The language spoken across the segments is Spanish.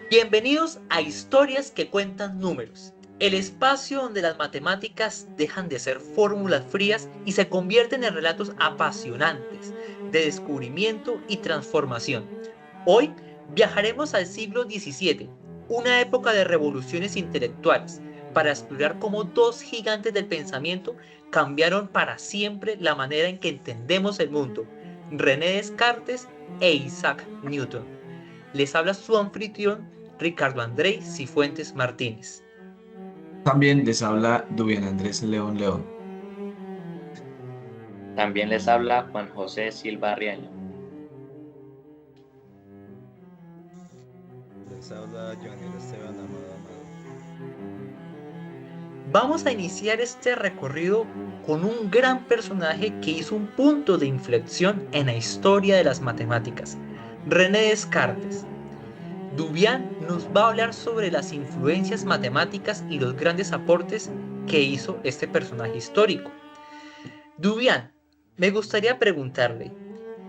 Bienvenidos a Historias que cuentan números, el espacio donde las matemáticas dejan de ser fórmulas frías y se convierten en relatos apasionantes de descubrimiento y transformación. Hoy viajaremos al siglo XVII, una época de revoluciones intelectuales, para explorar cómo dos gigantes del pensamiento cambiaron para siempre la manera en que entendemos el mundo, René Descartes e Isaac Newton. Les habla su anfitrión Ricardo Andrés Cifuentes Martínez. También les habla Dubian Andrés León León. También les habla Juan José Silva Riaño. Les habla Johnny Esteban Amado Amado. Vamos a iniciar este recorrido con un gran personaje que hizo un punto de inflexión en la historia de las matemáticas, René Descartes. Dubian nos va a hablar sobre las influencias matemáticas y los grandes aportes que hizo este personaje histórico. Dubian, me gustaría preguntarle,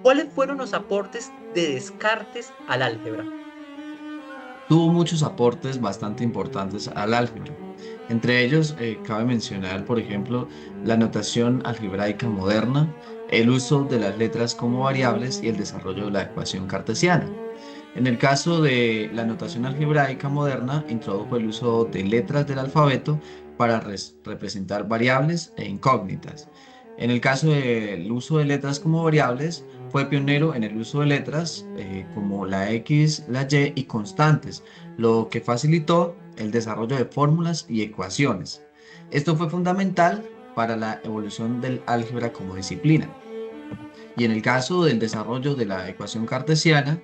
¿cuáles fueron los aportes de Descartes al álgebra? Tuvo muchos aportes bastante importantes al álgebra. Entre ellos, cabe mencionar, por ejemplo, la notación algebraica moderna, el uso de las letras como variables y el desarrollo de la ecuación cartesiana. En el caso de la notación algebraica moderna, introdujo el uso de letras del alfabeto para representar variables e incógnitas. En el caso del uso de letras como variables, fue pionero en el uso de letras como la X, la Y y constantes, lo que facilitó el desarrollo de fórmulas y ecuaciones. Esto fue fundamental para la evolución del álgebra como disciplina. Y en el caso del desarrollo de la ecuación cartesiana,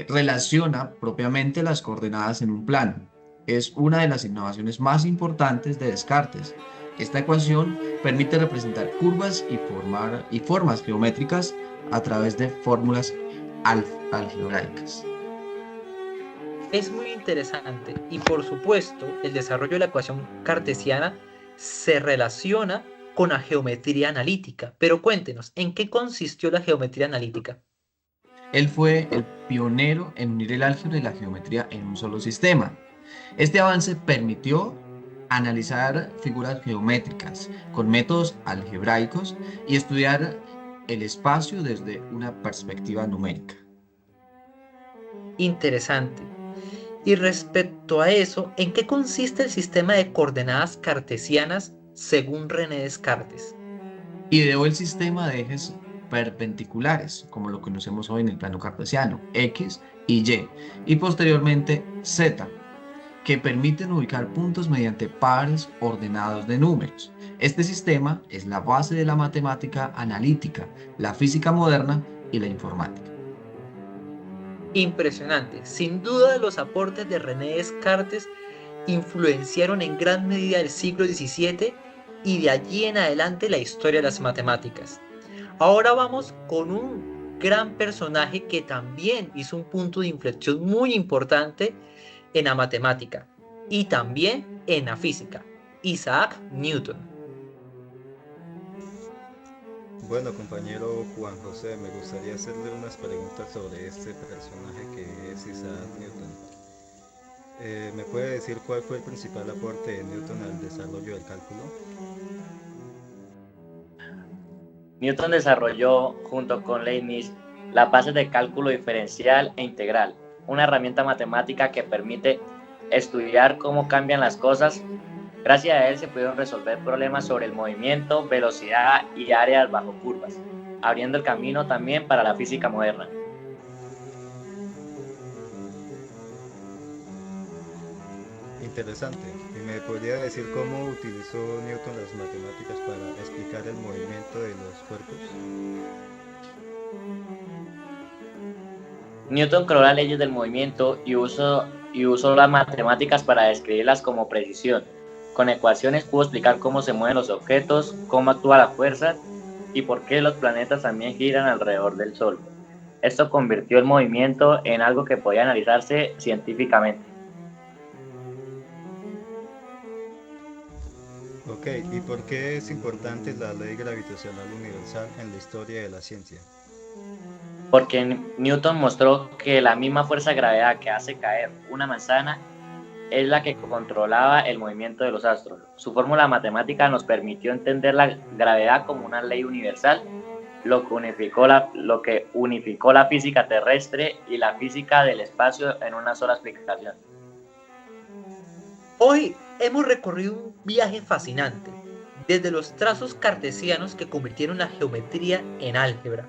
relaciona propiamente las coordenadas en un plano. Es una de las innovaciones más importantes de Descartes. Esta ecuación permite representar curvas y formas geométricas a través de fórmulas algebraicas. Es muy interesante y por supuesto el desarrollo de la ecuación cartesiana se relaciona con la geometría analítica. Pero cuéntenos, ¿en qué consistió la geometría analítica? Él fue el pionero en unir el álgebra y la geometría en un solo sistema. Este avance permitió analizar figuras geométricas con métodos algebraicos y estudiar el espacio desde una perspectiva numérica. Interesante. Y respecto a eso, ¿en qué consiste el sistema de coordenadas cartesianas según René Descartes? Ideó el sistema de ejes perpendiculares, como lo conocemos hoy en el plano cartesiano, X y posteriormente Z, que permiten ubicar puntos mediante pares ordenados de números. Este sistema es la base de la matemática analítica, la física moderna y la informática. Impresionante. Sin duda los aportes de René Descartes influenciaron en gran medida el siglo XVII y de allí en adelante la historia de las matemáticas. Ahora vamos con un gran personaje que también hizo un punto de inflexión muy importante en la matemática y también en la física, Isaac Newton. Bueno, compañero Juan José, me gustaría hacerle unas preguntas sobre este personaje que es Isaac Newton. ¿Me puede decir cuál fue el principal aporte de Newton al desarrollo del cálculo? Newton desarrolló, junto con Leibniz, las bases de cálculo diferencial e integral, una herramienta matemática que permite estudiar cómo cambian las cosas. Gracias a él se pudieron resolver problemas sobre el movimiento, velocidad y áreas bajo curvas, abriendo el camino también para la física moderna. Interesante. ¿Y me podría decir cómo utilizó Newton las matemáticas para explicar el movimiento de los cuerpos? Newton creó las leyes del movimiento y usó las matemáticas para describirlas como precisión. Con ecuaciones pudo explicar cómo se mueven los objetos, cómo actúa la fuerza y por qué los planetas también giran alrededor del Sol. Esto convirtió el movimiento en algo que podía analizarse científicamente. Ok, ¿y por qué es importante la ley gravitacional universal en la historia de la ciencia? porque Newton mostró que la misma fuerza de gravedad que hace caer una manzana es la que controlaba el movimiento de los astros. Su fórmula matemática nos permitió entender la gravedad como una ley universal, lo que unificó la física terrestre y la física del espacio en una sola explicación. Hoy hemos recorrido un viaje fascinante, desde los trazos cartesianos que convirtieron la geometría en álgebra,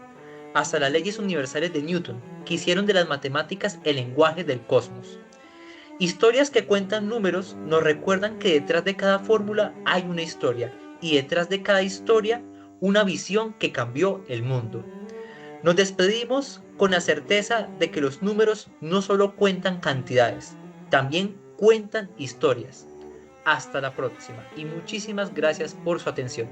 hasta las leyes universales de Newton, que hicieron de las matemáticas el lenguaje del cosmos. Historias que cuentan números nos recuerdan que detrás de cada fórmula hay una historia, y detrás de cada historia una visión que cambió el mundo. Nos despedimos con la certeza de que los números no solo cuentan cantidades, también cuentan historias. Hasta la próxima y muchísimas gracias por su atención.